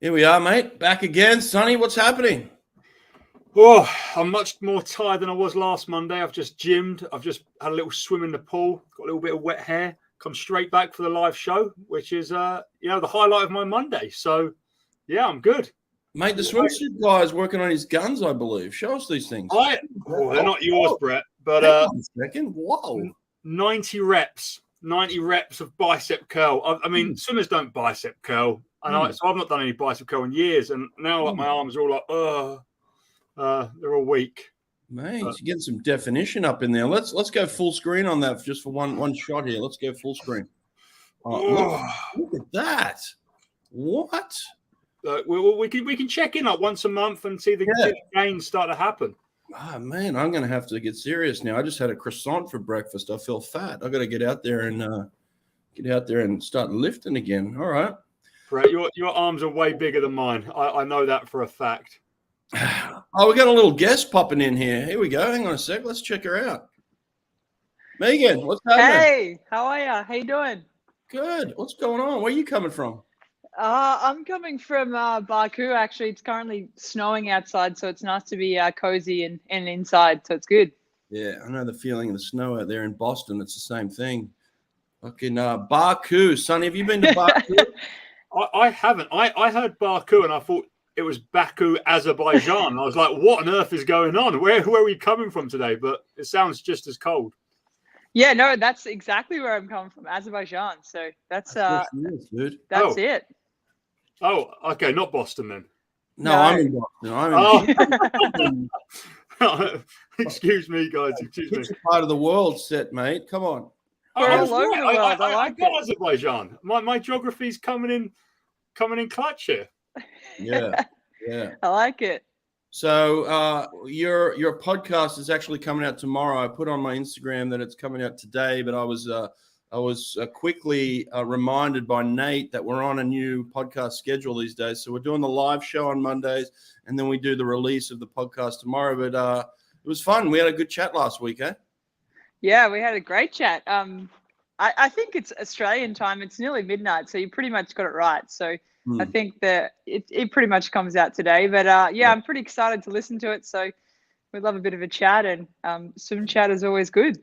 Here we are, mate. Back again. Sonny, what's happening? Oh, I'm much more tired than I was last Monday. I've just gymmed. I've just had a little swim in the pool. Got a little bit of wet hair. Come straight back for the live show, which is, the highlight of my Monday. So, yeah, I'm good. Mate, the swimsuit guy is working on his guns, I believe. Show us these things. They're not yours, Brett. But hang on a second. Whoa. 90 reps of bicep curl. I mean, swimmers don't bicep curl. So I've not done any bicep curl in years. And now my arms are all like, they're all weak. Mate, you're getting some definition up in there. Let's go full screen on that just for one shot here. Let's go full screen. Look at that. What? We can check in like once a month and see the gains start to happen. Ah, man, I'm going to have to get serious now. I just had a croissant for breakfast. I feel fat. I got to get out there and start lifting again. All right. Brett, your arms are way bigger than mine. I know that for a fact. Oh, we got a little guest popping in here. Here we go. Hang on a sec. Let's check her out. Megan, what's happening? Hey, how are you? How you doing? Good. What's going on? Where are you coming from? I'm coming from Baku. Actually, it's currently snowing outside, so it's nice to be cozy and inside. So it's good. Yeah, I know the feeling of the snow out there in Boston. It's the same thing. Fucking Baku, Sonny. Have you been to Baku? I haven't. I heard Baku and I thought it was Baku, Azerbaijan. I was like, what on earth is going on? Where are we coming from today? But it sounds just as cold. Yeah, no, that's exactly where I'm coming from, Azerbaijan. So that's it. Oh, okay, not Boston then. No, I'm in Boston. Excuse me, guys. Excuse me. Which part of the world set, mate? Come on. We're all over the world. I got Azerbaijan. My geography's coming in clutch here. Yeah. I like it. So your podcast is actually coming out tomorrow. I put on my Instagram that it's coming out today, but I was quickly reminded by Nate that we're on a new podcast schedule these days. So we're doing the live show on Mondays, and then we do the release of the podcast tomorrow. But it was fun. We had a good chat last week, eh? Yeah, we had a great chat. I think it's Australian time. It's nearly midnight, so you pretty much got it right. So I think that it pretty much comes out today. But I'm pretty excited to listen to it. So we'd love a bit of a chat, and swim chat is always good.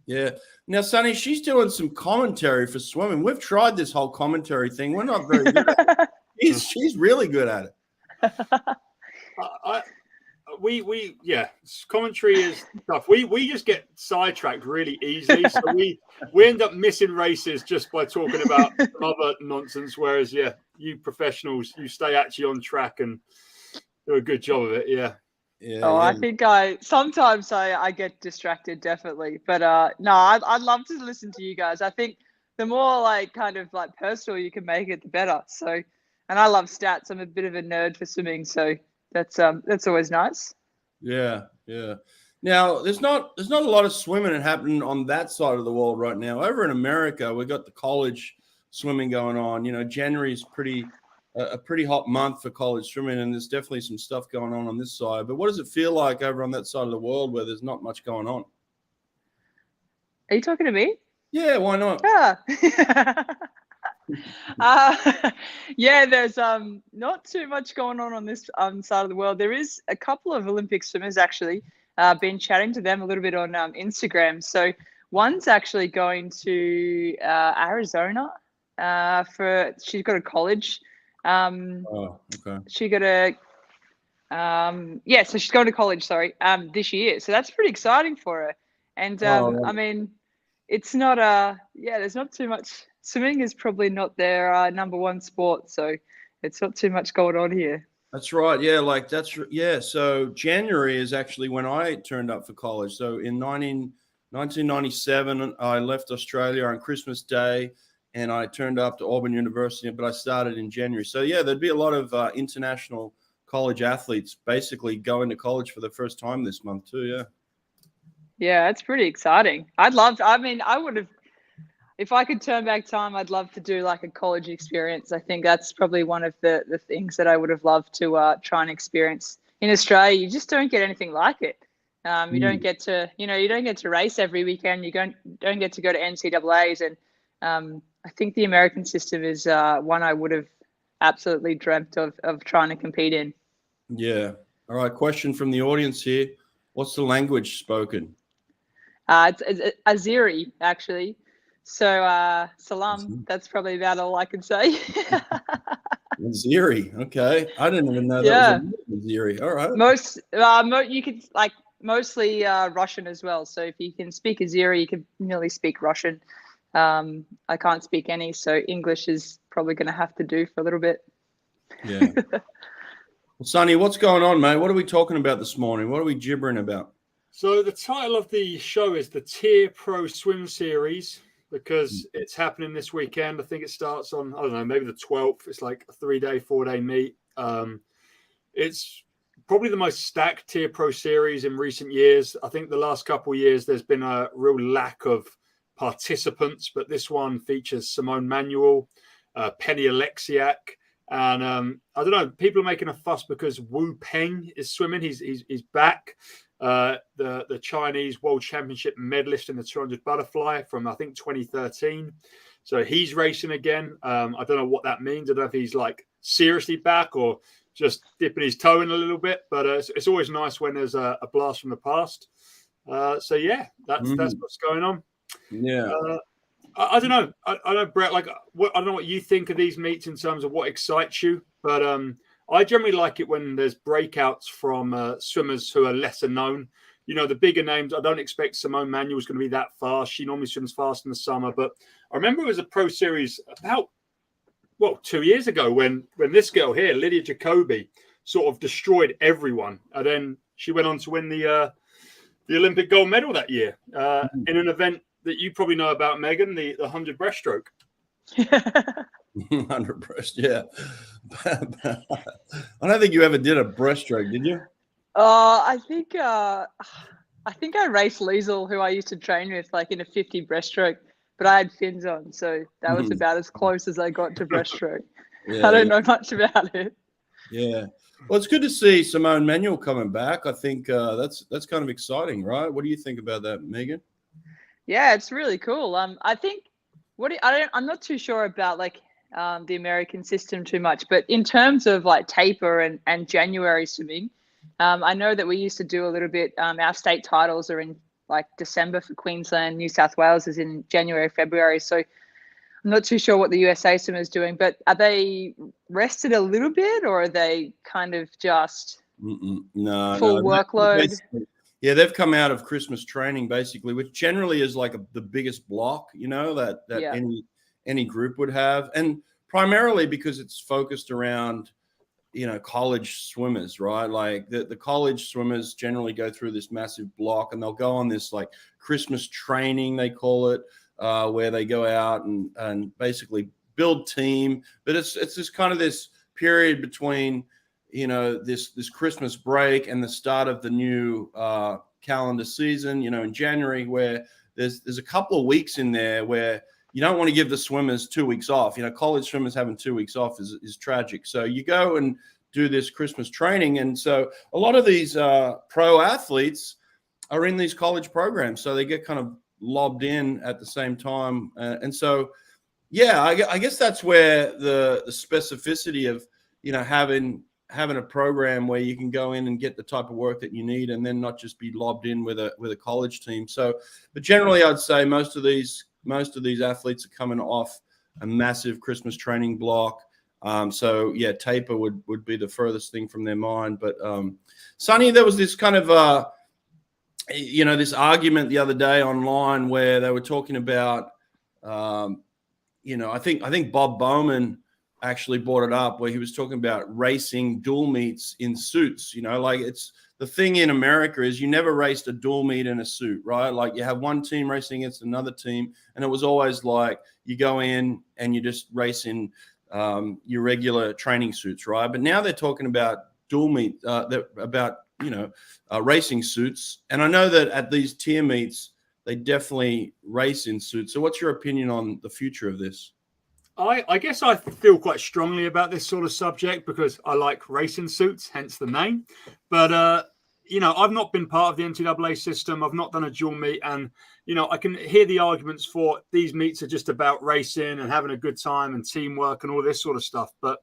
Yeah. Now, Sonny, she's doing some commentary for swimming. We've tried this whole commentary thing. We're not very good at it. She's really good at it. Commentary is tough. We just get sidetracked really easily. So we end up missing races just by talking about other nonsense. Whereas, you professionals, you stay actually on track and do a good job of it. Yeah. I think sometimes I get distracted, definitely. But no, I'd love to listen to you guys. I think the more kind of personal you can make it, the better. So, and I love stats. I'm a bit of a nerd for swimming, so that's always nice. Yeah. Now there's not a lot of swimming happening on that side of the world right now. Over in America, we've got the college swimming going on. January is a pretty hot month for college swimming, and there's definitely some stuff going on this side. But what does it feel like over on that side of the world where there's not much going on? Are you talking to me? Yeah, why not? Yeah. There's not too much going on this side of the world. There is a couple of Olympic swimmers actually. Been chatting to them a little bit on Instagram. So one's actually going to Arizona she's got a college. Okay. She got a so she's going to college, this year. So that's pretty exciting for her. And I mean, it's not there's not too much. Swimming is probably not their number one sport, so it's not too much going on here. That's right. Yeah, so January is actually when I turned up for college. So in 1997, I left Australia on Christmas Day, and I turned up to Auburn University, but I started in January. So, yeah, there'd be a lot of international college athletes basically going to college for the first time this month too, yeah. Yeah, it's pretty exciting. I would have, if I could turn back time, I'd love to do a college experience. I think that's probably one of the things that I would have loved to try and experience. In Australia, you just don't get anything like it. You don't get to, you don't get to race every weekend. You don't get to go to NCAAs, and I think the American system is one I would have absolutely dreamt of trying to compete in. Yeah. All right. Question from the audience here. What's the language spoken? It's Azeri, actually. So salam, that's probably about all I can say. Azeri. Okay. I didn't even know Yeah. that was Azeri. All right. You could like mostly Russian as well. So if you can speak Azeri, you can nearly speak Russian. I can't speak any, so English is probably going to have to do for a little bit. Yeah. Well, Sonny, what's going on, mate? What are we talking about this morning? What are we gibbering about? So the title of the show is the TYR Pro Swim Series, because it's happening this weekend. I think it starts on, I don't know, maybe the 12th. It's like a 3-day, 4-day meet. It's probably the most stacked TYR Pro Series in recent years. I think the last couple of years there's been a real lack of participants, but this one features Simone Manuel, Oleksiak, and I don't know. People are making a fuss because Peng is swimming. He's back. The Chinese World Championship medalist in the 200 butterfly from I think 2013. So he's racing again. I don't know what that means. I don't know if he's like seriously back or just dipping his toe in a little bit. But it's always nice when there's a blast from the past. So yeah, that's what's going on. Yeah. I don't know. I don't know, Brett. Like, I don't know what you think of these meets in terms of what excites you, but I generally like it when there's breakouts from swimmers who are lesser known. You know, the bigger names. I don't expect Simone Manuel is going to be that fast. She normally swims fast in the summer, but I remember it was a pro series about 2 years ago when this girl here, Lydia Jacobi, sort of destroyed everyone, and then she went on to win the Olympic gold medal that year in an event that you probably know about, Megan, the 100 breaststroke. 100 breast, yeah. I don't think you ever did a breaststroke, did you? I think I raced Liesel, who I used to train with, like in a 50 breaststroke, but I had fins on, so that was about as close as I got to breaststroke. I don't know much about it. Yeah. Well, it's good to see Simone Manuel coming back. I think that's kind of exciting, right? What do you think about that, Megan? Yeah, it's really cool. I think I'm not too sure about like the American system too much, but in terms of like taper and January swimming, I know that we used to do a little bit. Our state titles are in like December for Queensland. New South Wales is in January, February. So I'm not too sure what the USA swimmer is doing, but are they rested a little bit, or are they kind of just full workload? Yeah, they've come out of Christmas training basically, which generally is like the biggest block, you know, that any group would have, and primarily because it's focused around, you know, college swimmers, right? Like the college swimmers generally go through this massive block, and they'll go on this like Christmas training, they call it, where they go out and basically build team. But it's this kind of this period between, you know, this Christmas break and the start of the new calendar season, you know, in January, where there's a couple of weeks in there where you don't want to give the swimmers 2 weeks off. You know, college swimmers having 2 weeks off is tragic. So you go and do this Christmas training. And so a lot of these pro athletes are in these college programs. So they get kind of lobbed in at the same time. And so, yeah, I guess that's where the specificity of, you know, having a program where you can go in and get the type of work that you need, and then not just be lobbed in with a college team. So, but generally, I'd say most of these athletes are coming off a massive Christmas training block. So yeah, taper would be the furthest thing from their mind. But Sonny, there was this kind of you know, this argument the other day online where they were talking about you know, I think Bob Bowman actually brought it up, where he was talking about racing dual meets in suits. You know, like it's the thing in America is you never raced a dual meet in a suit, right? Like you have one team racing against another team, and it was always like you go in and you just race in your regular training suits, right? But now they're talking about dual meet, about, you know, racing suits. And I know that at these tier meets, they definitely race in suits. So what's your opinion on the future of this? I guess I feel quite strongly about this sort of subject because I like racing suits, hence the name. But, you know, I've not been part of the NCAA system. I've not done a dual meet. And, you know, I can hear the arguments for these meets are just about racing and having a good time and teamwork and all this sort of stuff. But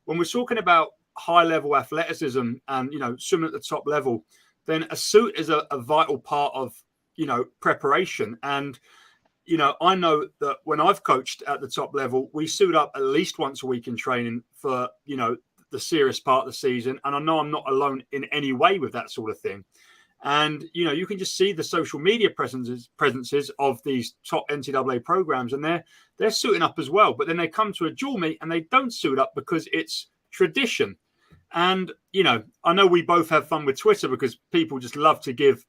when we're talking about high level athleticism and, you know, swimming at the top level, then a suit is a vital part of, you know, preparation. And, you know, I know that when I've coached at the top level, we suit up at least once a week in training for, you know, the serious part of the season. And I know I'm not alone in any way with that sort of thing. And, you know, you can just see the social media presences of these top NCAA programs, and they're suiting up as well. But then they come to a dual meet and they don't suit up because it's tradition. And, you know we both have fun with Twitter because people just love to give,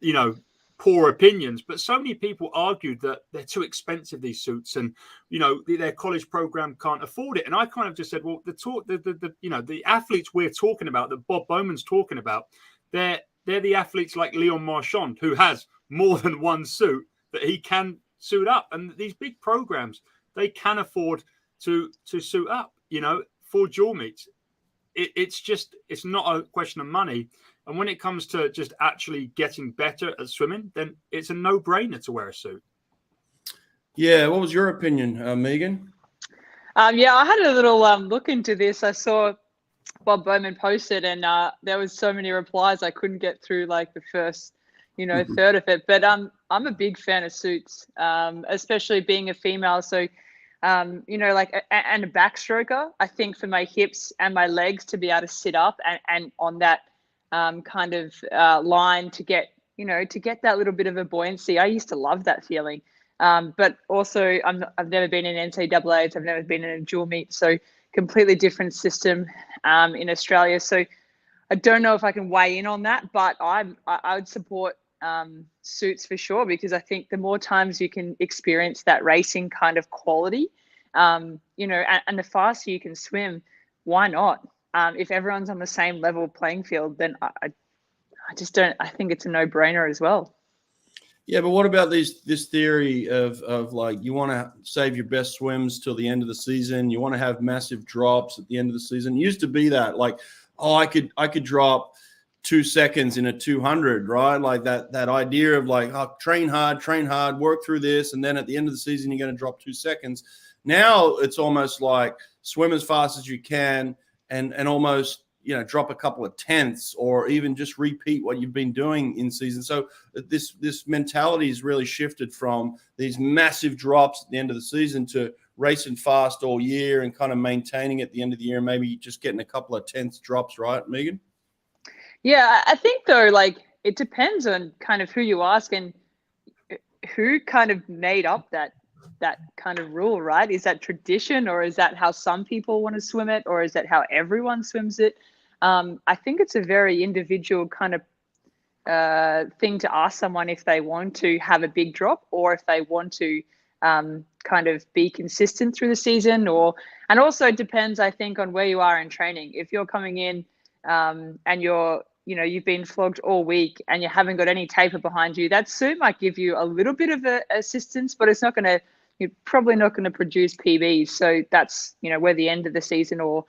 you know, poor opinions. But so many people argued that they're too expensive, these suits, and, you know, their college program can't afford it. And I kind of just said, well, the athletes we're talking about, that Bob Bowman's talking about, they're the athletes like Leon Marchand, who has more than one suit that he can suit up. And these big programs, they can afford to suit up, you know, for dual meets. It's not a question of money. And when it comes to just actually getting better at swimming, then it's a no-brainer to wear a suit. Yeah. What was your opinion, Megan? Yeah, I had a little look into this. I saw Bob Bowman posted, and there was so many replies I couldn't get through like the first, you know, third of it. But I'm a big fan of suits, especially being a female. So, you know, like and a backstroker. I think for my hips and my legs to be able to sit up and on that kind of line to get, you know, to get that little bit of a buoyancy. I used to love that feeling. But also I've never been in NCAAs. I've never been in a dual meet. So completely different system in Australia. So I don't know if I can weigh in on that, but I would support suits for sure, because I think the more times you can experience that racing kind of quality, you know, and the faster you can swim, why not? If everyone's on the same level playing field, then I just don't. I think it's a no-brainer as well. Yeah, but what about this theory of like, you want to save your best swims till the end of the season? You want to have massive drops at the end of the season. It used to be that, like, oh, I could drop 2 seconds in a 200, right? Like that idea of like, oh, train hard, work through this, and then at the end of the season you're going to drop 2 seconds. Now it's almost like swim as fast as you can and almost, you know, drop a couple of tenths, or even just repeat what you've been doing in season. So this mentality has really shifted from these massive drops at the end of the season to racing fast all year and kind of maintaining at the end of the year, maybe just getting a couple of tenths drops, right, Megan? Yeah, I think though, like, it depends on kind of who you ask and who kind of made up that kind of rule, right? Is that tradition, or is that how some people want to swim it, or is that how everyone swims it? I think it's a very individual kind of thing to ask someone if they want to have a big drop, or if they want to kind of be consistent through the season, and also it depends, I think, on where you are in training. If you're coming in and you've been flogged all week and you haven't got any taper behind you, that suit might give you a little bit of assistance, but you're probably not going to produce PBs. So that's, you know, where the end of the season, or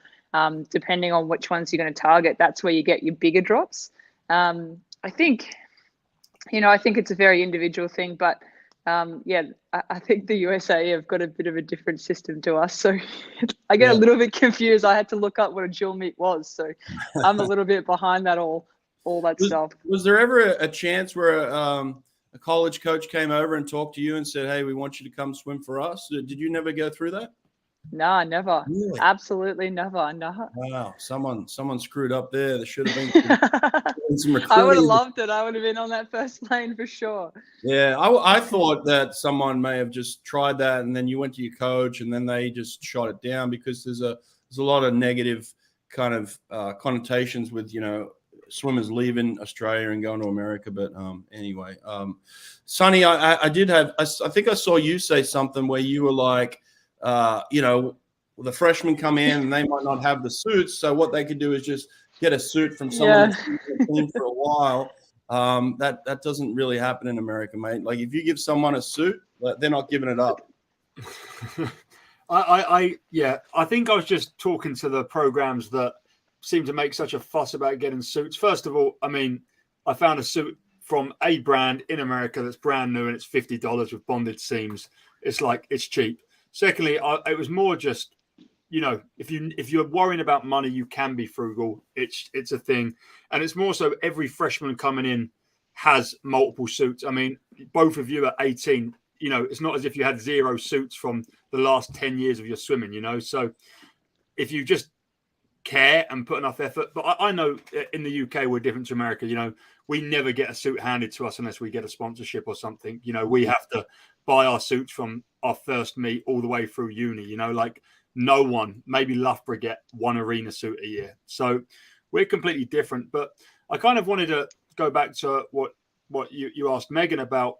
depending on which ones you're going to target, that's where you get your bigger drops. I think it's a very individual thing, but I think the USA have got a bit of a different system to us. So I get a little bit confused. I had to look up what a dual meet was. So I'm a little bit behind that all that stuff. Was there ever a chance where a college coach came over and talked to you and said, hey, we want you to come swim for us? Did you never go through that? No, never. Really? Absolutely never. No. Wow. Someone screwed up there. There should have been some recruiting. I would have loved it. I would have been on that first plane for sure. Yeah. I thought that someone may have just tried that, and then you went to your coach and then they just shot it down, because there's a lot of negative kind of connotations with, you know, swimmers leaving Australia and going to America. But anyway, Sonny, I think I saw you say something where you were like, you know, the freshmen come in and they might not have the suits, so what they could do is just get a suit from someone that's been in the team for a while. That doesn't really happen in America, mate. Like, if you give someone a suit, they're not giving it up. I think I was just talking to the programs that seem to make such a fuss about getting suits. First of all, I mean, I found a suit from a brand in America that's brand new and it's $50 with bonded seams. It's like, it's cheap. Secondly, it was more just, if you're worrying about money, you can be frugal. It's a thing, and it's more so every freshman coming in has multiple suits. I mean, both of you at 18, it's not as if you had 0 suits from the last 10 years of your swimming. So if you just care and put enough effort, but I know in the UK we're different to America. We never get a suit handed to us unless we get a sponsorship or something. We have to buy our suits from our first meet all the way through uni. Like no one, maybe Loughborough get 1 arena suit a year. So we're completely different. But I kind of wanted to go back to what you asked Megan about,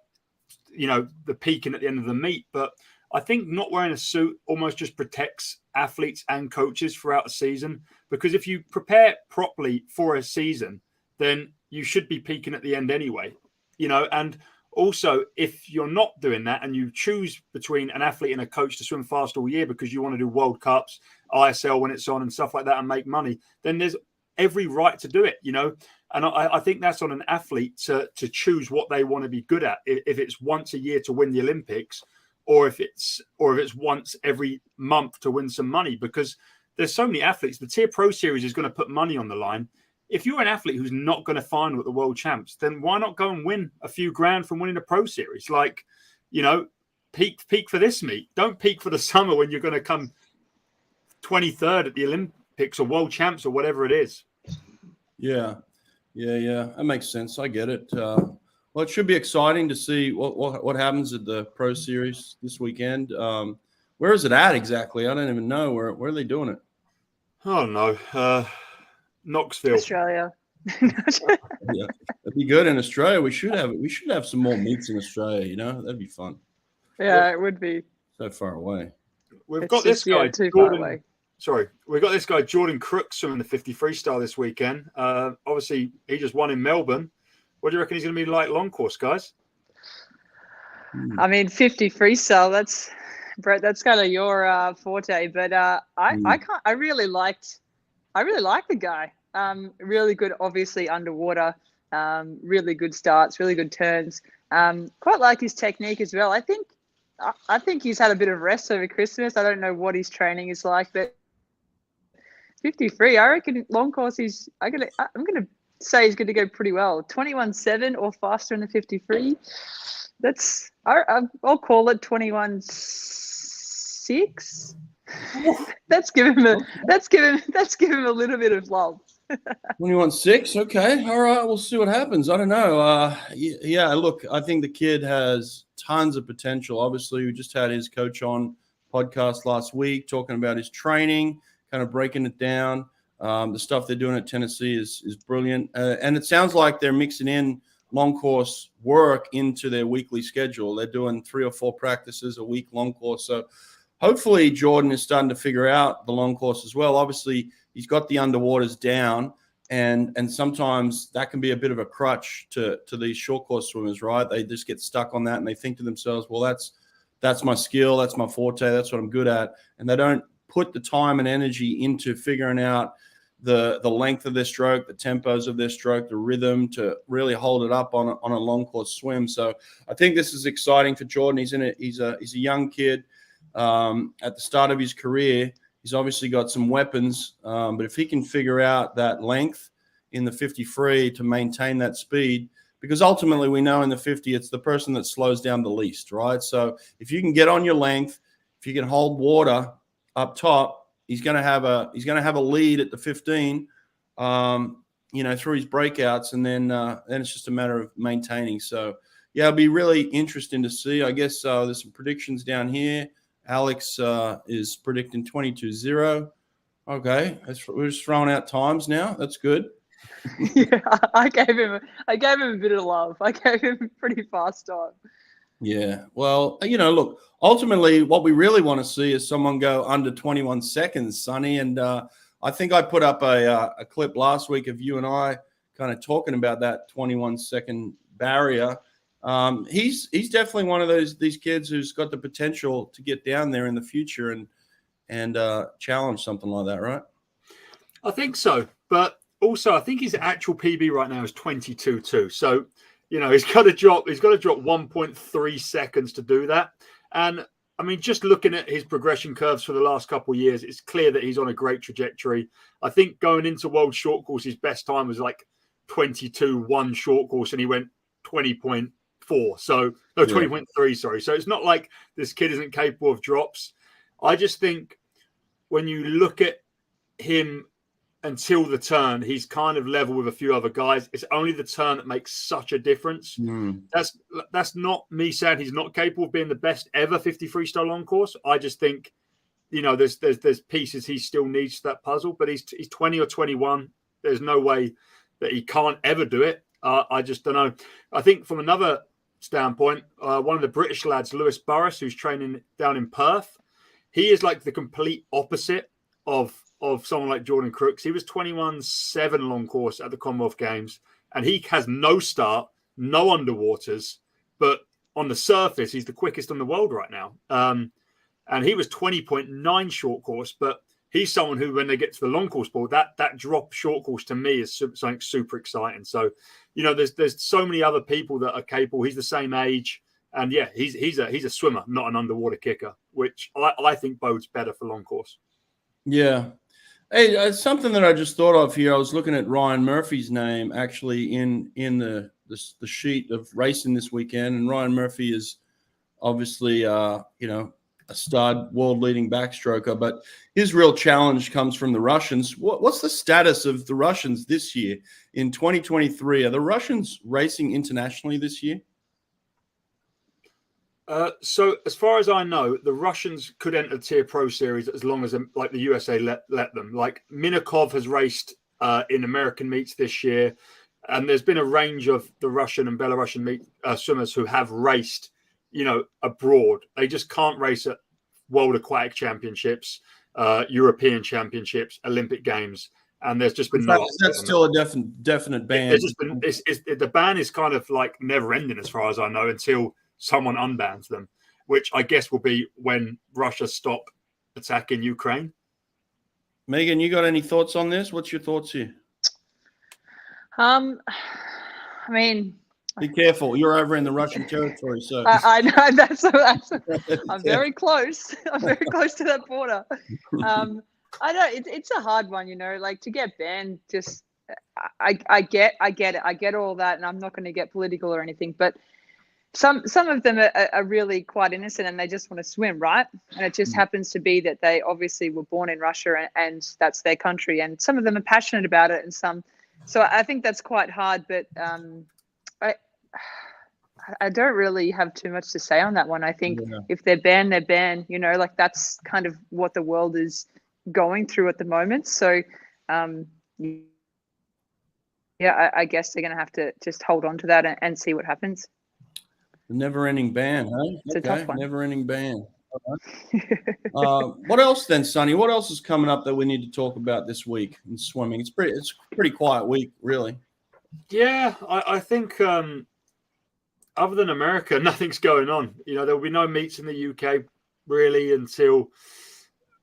the peaking at the end of the meet. But I think not wearing a suit almost just protects athletes and coaches throughout a season, because if you prepare properly for a season, then you should be peaking at the end anyway, and also if you're not doing that and you choose between an athlete and a coach to swim fast all year because you want to do World Cups, ISL when it's on and stuff like that and make money, then there's every right to do it, and I think that's on an athlete to choose what they want to be good at, if it's once a year to win the Olympics, or if it's once every month to win some money, because there's so many athletes. The TYR Pro Series is going to put money on the line. If you're an athlete who's not going to final at the World Champs, then why not go and win a few grand from winning a Pro Series? Like, peak for this meet. Don't peak for the summer when you're going to come 23rd at the Olympics or World Champs or whatever it is. Yeah. That makes sense. I get it. Well, it should be exciting to see what happens at the Pro Series this weekend. Where is it at exactly? I don't even know. Where are they doing it? I don't know. Knoxville, Australia. Yeah, it'd be good in Australia. We should have some more meets in Australia. That'd be fun. Yeah, it would be. So far away. We've got this guy too far away. Sorry, we've got this guy Jordan Crooks swimming the 50 freestyle this weekend. Obviously, he just won in Melbourne. What do you reckon he's going to be like long course, guys? I mean, 50 freestyle. That's Brett. That's kind of your forte. But I really liked the guy. Really good, obviously underwater. Really good starts, really good turns. Quite like his technique as well. I think he's had a bit of rest over Christmas. I don't know what his training is like, but 53. I reckon long course. I'm gonna say he's going to go pretty well. 21.7 or faster in the 53. I'll call it 21.6. Let's give him a little bit of love. 21.6. Okay. All right. We'll see what happens. I don't know. Yeah, look, I think the kid has tons of potential. Obviously, we just had his coach on podcast last week talking about his training, kind of breaking it down. The stuff they're doing at Tennessee is brilliant. And it sounds like they're mixing in long course work into their weekly schedule. They're doing 3 or 4 practices a week long course. So hopefully Jordan is starting to figure out the long course as well. Obviously, he's got the underwaters down, and sometimes that can be a bit of a crutch to these short course swimmers, right? They just get stuck on that and they think to themselves, well, that's my skill, that's my forte, that's what I'm good at. And they don't put the time and energy into figuring out the length of their stroke, the tempos of their stroke, the rhythm to really hold it up on a long course swim. So I think this is exciting for Jordan. He's a young kid at the start of his career. He's obviously got some weapons, but if he can figure out that length in the 50 free to maintain that speed, because ultimately we know in the 50 it's the person that slows down the least, right? So if you can get on your length, if you can hold water up top, he's going to have a lead at the 15, through his breakouts, and then it's just a matter of maintaining. So yeah, it'll be really interesting to see. I guess there's some predictions down here. Alex is predicting 22.0. Okay, we're just throwing out times now. That's good. Yeah, I gave him a bit of love. I gave him a pretty fast time. Yeah, well, look, ultimately what we really want to see is someone go under 21 seconds, Sonny. And I think I put up a clip last week of you and I kind of talking about that 21-second barrier. He's definitely one of these kids who's got the potential to get down there in the future and challenge something like that, right? I think so, but also I think his actual PB right now is 22.2. So he's got to drop 1.3 seconds to do that. And I mean, just looking at his progression curves for the last couple of years, it's clear that he's on a great trajectory. I think going into World Short Course, his best time was like 22.1 short course, and he went 20.4. So, no, 20.3, sorry. So it's not like this kid isn't capable of drops. I just think when you look at him until the turn, he's kind of level with a few other guys. It's only the turn that makes such a difference. That's not me saying he's not capable of being the best ever 50 freestyle long course. I just think, you know, there's pieces he still needs to that puzzle, but he's 20 or 21. There's no way that he can't ever do it. I just don't know. I think from another standpoint, one of the British lads, Lewis Burris, who's training down in Perth, he is like the complete opposite of someone like Jordan Crooks. He was 21.7 long course at the Commonwealth Games, and he has no start, no underwaters, but on the surface, he's the quickest in the world right now. And he was 20.9 short course, but he's someone who, when they get to the long course ball, that drop short course to me is something super exciting. So, you know, there's so many other people that are capable. He's the same age, and yeah, he's a swimmer, not an underwater kicker, which I think bodes better for long course. Yeah. Hey, something that I just thought of here. I was looking at Ryan Murphy's name actually in the sheet of racing this weekend, and Ryan Murphy is obviously you know, a stud, world-leading backstroker, but his real challenge comes from the Russians. What's the status of the Russians this year in 2023? Are the Russians racing internationally this year? So as far as I know, the Russians could enter the TYR Pro Series as long as like the USA let them. Like Minakov has raced in American meets this year, and there's been a range of the Russian and Belarusian swimmers who have raced, you know, abroad. They just can't race at World Aquatic Championships, European Championships, Olympic Games, and there's just been that's still a definite ban. The ban is kind of like never ending as far as I know until someone unbans them, which I guess will be when Russia stop attacking Ukraine. Megan, you got any thoughts on this? What's your thoughts here? I mean, be careful. You're over in the Russian territory, so I know that's I'm very close. I'm very close to that border. I know it's a hard one, you know, like to get banned. Just I get it. I get all that, and I'm not going to get political or anything, but some of them are really quite innocent and they just want to swim, right? And it just happens to be that they obviously were born in Russia and that's their country. And some of them are passionate about it, and some. So I think that's quite hard. But I don't really have too much to say on that one. I think if they're banned, they're banned. You know, like that's kind of what the world is going through at the moment. So yeah, I guess they're going to have to just hold on to that and see what happens. The never-ending ban, huh? It's a tough one. Never-ending ban. What else then, Sonny? What else is coming up that we need to talk about this week in swimming? It's pretty quiet week, really. Yeah, I think other than America, nothing's going on. You know, there will be no meets in the UK really until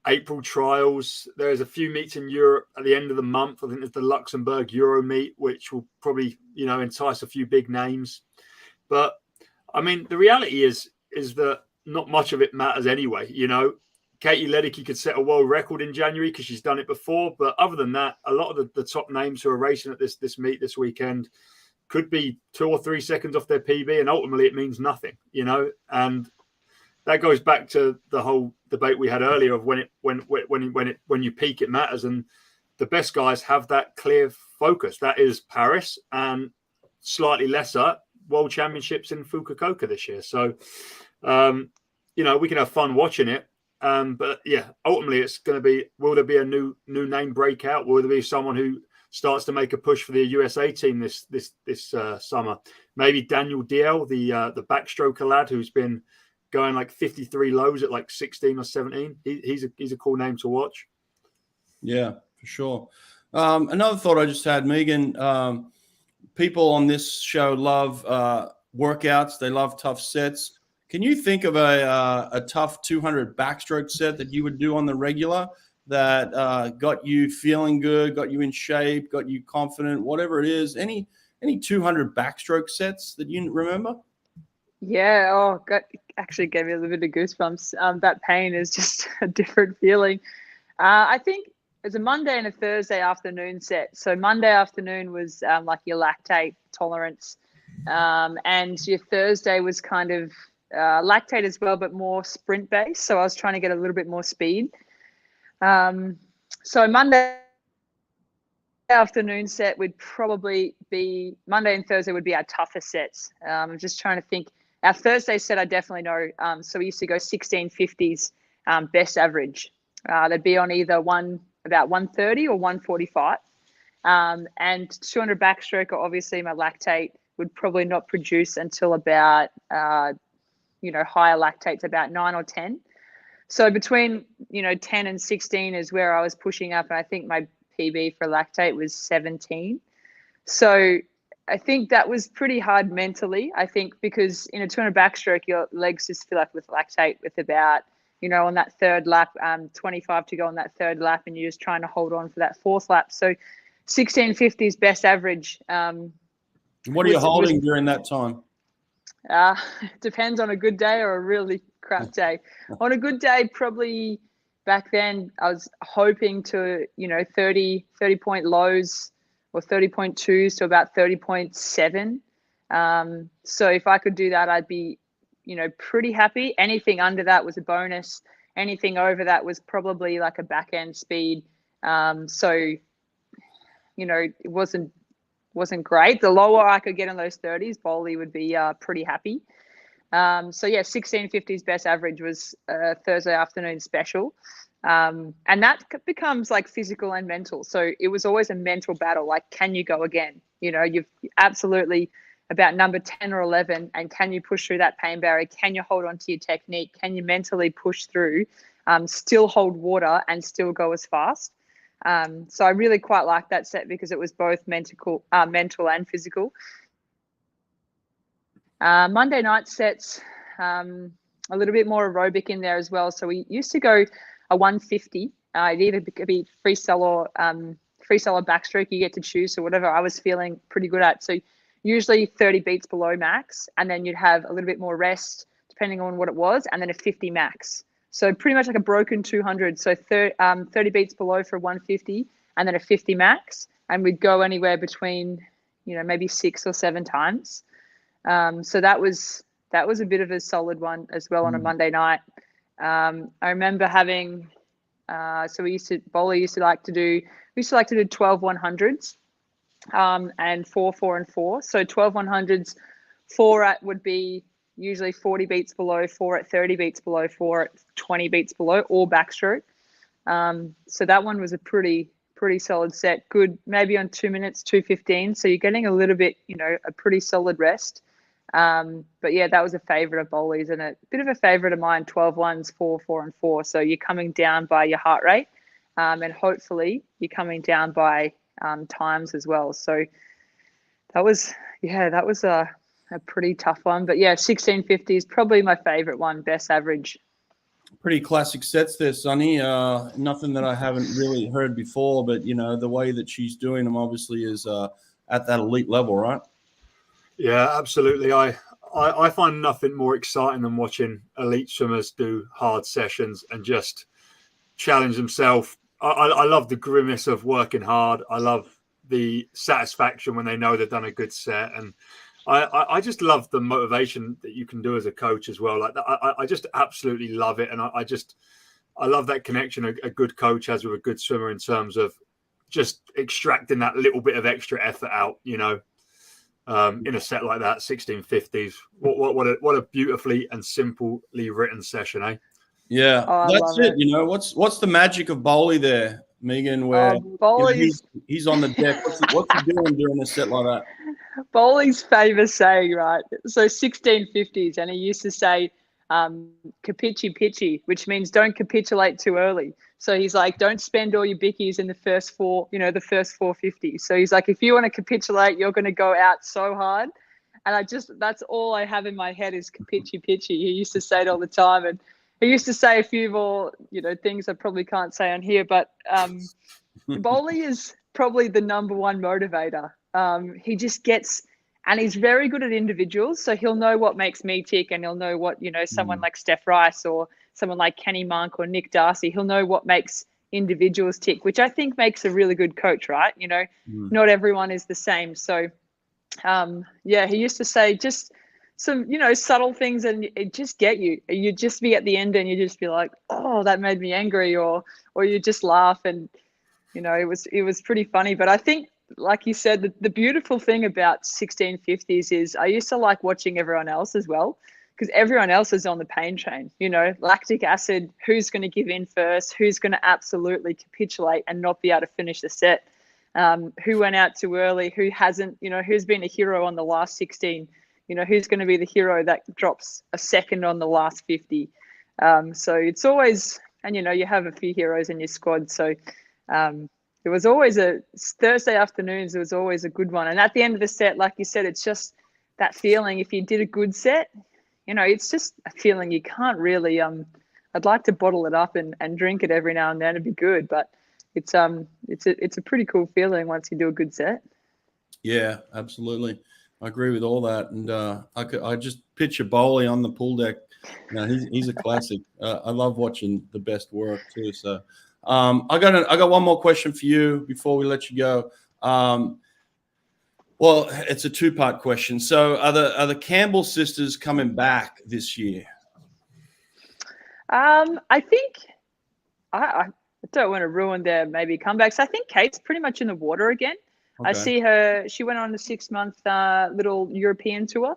April trials. There's a few meets in Europe at the end of the month. I think there's the Luxembourg Euro meet, which will probably, you know, entice a few big names. But I mean, the reality is that not much of it matters anyway. You know, Katie Ledecky could set a world record in January because she's done it before. But other than that, a lot of the top names who are racing at this meet this weekend could be 2 or 3 seconds off their PB, and ultimately it means nothing. You know, and that goes back to the whole debate we had earlier of when you peak, it matters, and the best guys have that clear focus. That is Paris and slightly lesser World Championships in Fukuoka this year. So, you know, we can have fun watching it. But yeah, ultimately it's going to be, will there be a new name breakout? Will there be someone who starts to make a push for the USA team this summer? Maybe Daniel Diehl, the backstroker lad who's been going like 53 lows at like 16 or 17. He's a cool name to watch. Yeah, for sure. Another thought I just had, Megan, people on this show love workouts. They love tough sets. Can you think of a tough 200 backstroke set that you would do on the regular that got you feeling good, got you in shape, got you confident, whatever it is? Any 200 backstroke sets that you remember? Yeah. Oh, God, actually gave me a little bit of goosebumps. That pain is just a different feeling. I think it's a Monday and a Thursday afternoon set. So Monday afternoon was like your lactate tolerance, and your Thursday was kind of lactate as well, but more sprint based. So I was trying to get a little bit more speed. So Monday afternoon set would probably be Monday and Thursday would be our toughest sets. I'm just trying to think. Our Thursday set, I definitely know. So we used to go 1650s best average. They'd be on either about 130 or 145. And 200 backstroke, obviously my lactate would probably not produce until about, higher lactates, about 9 or 10. So between, 10 and 16 is where I was pushing up. And I think my PB for lactate was 17. So I think that was pretty hard mentally, I think, because in a 200 backstroke, your legs just fill up with lactate with about, on that third lap, 25 to go on that third lap, and you're just trying to hold on for that fourth lap. So 1650s best average. What are you holding during that time? Depends on a good day or a really crap day. On a good day, probably back then, I was hoping to, 30 point lows or 30.2s to about 30.7. So if I could do that, I'd be, pretty happy. Anything under that was a bonus. Anything over that was probably like a back end speed. So, it wasn't great. The lower I could get in those 30s, Bowley would be pretty happy. 1650s best average was Thursday afternoon special. And that becomes like physical and mental. So it was always a mental battle. Like, can you go again? You've absolutely about number 10 or 11. And can you push through that pain barrier? Can you hold on to your technique? Can you mentally push through, still hold water and still go as fast? So I really quite liked that set because it was both mental and physical. Monday night sets, a little bit more aerobic in there as well. So we used to go a 150. It'd either be freestyle or backstroke. You get to choose. So whatever I was feeling pretty good at. So usually 30 beats below max, and then you'd have a little bit more rest depending on what it was, and then a 50 max. So pretty much like a broken 200. So 30 beats below for 150, and then a 50 max, and we'd go anywhere between, maybe 6 or 7 times. So that was a bit of a solid one as well on a Monday night. I remember having, Bowley used to like to do 12 100s, and 4, 4, and 4. So 12 100s, 4 at would be usually 40 beats below, 4 at 30 beats below, 4 at 20 beats below, or backstroke. So that one was a pretty solid set. Good, maybe on 2 minutes, 2:15. So you're getting a little bit, a pretty solid rest. But yeah, that was a favorite of Bowley's, and a bit of a favorite of mine, 12 ones, 4, 4, and 4. So you're coming down by your heart rate, and hopefully you're coming down by times as well. So that was a pretty tough one. But yeah, 1650 is probably my favorite one, best average. Pretty classic sets there, Sonny. Nothing that I haven't really heard before, but the way that she's doing them obviously is at that elite level, right? Yeah, absolutely. I find nothing more exciting than watching elite swimmers do hard sessions and just challenge themselves. I love the grimace of working hard. I love the satisfaction when they know they've done a good set, and I just love the motivation that you can do as a coach as well. Like that, I just absolutely love it, and I love that connection a good coach has with a good swimmer in terms of just extracting that little bit of extra effort out. In a set like that, 1650s. What a beautifully and simply written session, eh? Yeah, that's it. What's the magic of Bowley there, Megan? Where he's on the deck. What's he doing during a set like that? Bowley's famous saying, right? So 1650s, and he used to say, "Capichi pitchy," which means don't capitulate too early. So he's like, don't spend all your bickies in the first 450. So he's like, if you want to capitulate, you're going to go out so hard. And that's all I have in my head is capichi pitchy. He used to say it all the time. And he used to say a few more, things I probably can't say on here, but Bowley is probably the number one motivator. He just gets And he's very good at individuals. So he'll know what makes me tick, and he'll know what, someone like Steph Rice or someone like Kenny Monk or Nick Darcy, he'll know what makes individuals tick, which I think makes a really good coach, right? Not everyone is the same. So, he used to say just some, subtle things, and it just get you. You'd just be at the end and you just be like, oh, that made me angry, or you just laugh. And, it was pretty funny. But I think, like you said, the beautiful thing about 1650s is I used to like watching everyone else as well, because everyone else is on the pain train. Lactic acid, who's going to give in first, who's going to absolutely capitulate and not be able to finish the set, who went out too early, who hasn't, who's been a hero on the last 16, who's going to be the hero that drops a second on the last 50. So it's always, and you have a few heroes in your squad. So it was always Thursday afternoons. It was always a good one. And at the end of the set, like you said, it's just that feeling. If you did a good set, it's just a feeling you can't really. I'd like to bottle it up and drink it every now and then. It'd be good, but it's a pretty cool feeling once you do a good set. Yeah, absolutely. I agree with all that. And I just picture Bowley on the pool deck. He's a classic. I love watching the best work too. So. I got one more question for you before we let you go. Well, it's a two-part question. So, are the Campbell sisters coming back this year? I think I don't want to ruin their maybe comebacks. I think Kate's pretty much in the water again. Okay. I see her. She went on a 6-month little European tour.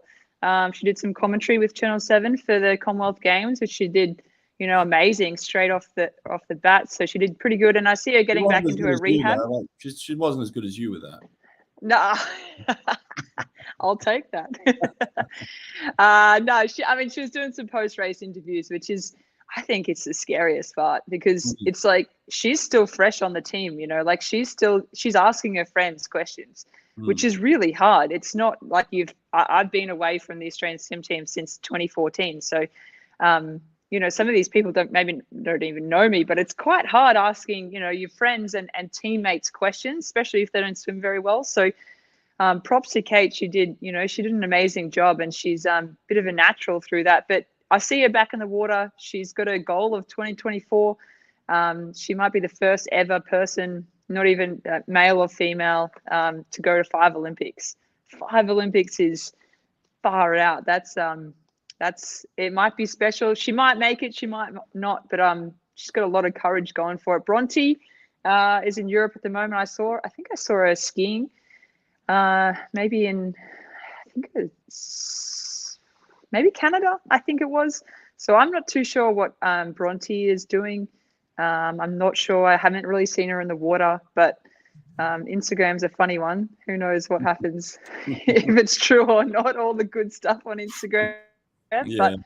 She did some commentary with Channel 7 for the Commonwealth Games, which she did. Amazing straight off the bat. So she did pretty good. And I see her getting back into her rehab. She wasn't as good as you with that. No, I'll take that. No, she was doing some post-race interviews, which is, I think it's the scariest part, because it's like she's still fresh on the team, like she's asking her friends questions, which is really hard. It's not like I've been away from the Australian swim team since 2014. So, some of these people don't even know me, but it's quite hard asking, your friends and teammates questions, especially if they don't swim very well. So props to Kate. She did an amazing job, and she's a bit of a natural through that. But I see her back in the water. She's got a goal of 2024. She might be the first ever person, not even male or female, to go to 5 Olympics. 5 Olympics is far out. It might be special. She might make it, she might not, but she's got a lot of courage going for it. Bronte is in Europe at the moment. I think I saw her skiing, maybe maybe Canada, I think it was. So I'm not too sure what Bronte is doing. I'm not sure. I haven't really seen her in the water, but Instagram's a funny one. Who knows what happens if it's true or not, all the good stuff on Instagram. Yeah.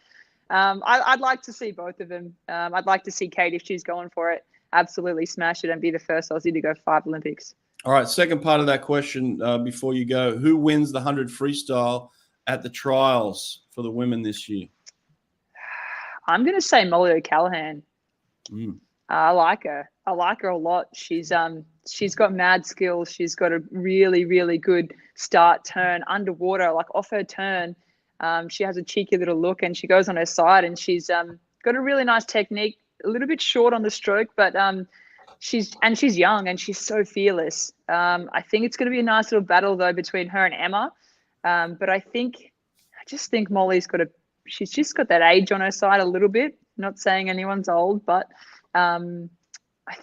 But I'd like to see both of them. I'd like to see Kate, if she's going for it, absolutely smash it and be the first Aussie to go 5 Olympics. All right, second part of that question before you go. Who wins the 100 freestyle at the trials for the women this year? I'm going to say Molly O'Callaghan. I like her. I like her a lot. She's got mad skills. She's got a really, really good start turn underwater, like off her turn. She has a cheeky little look, and she goes on her side, and she's got a really nice technique, a little bit short on the stroke, but she's young and she's so fearless. I think it's going to be a nice little battle though between her and Emma. But I just think Molly's she's just got that age on her side a little bit. Not saying anyone's old, but I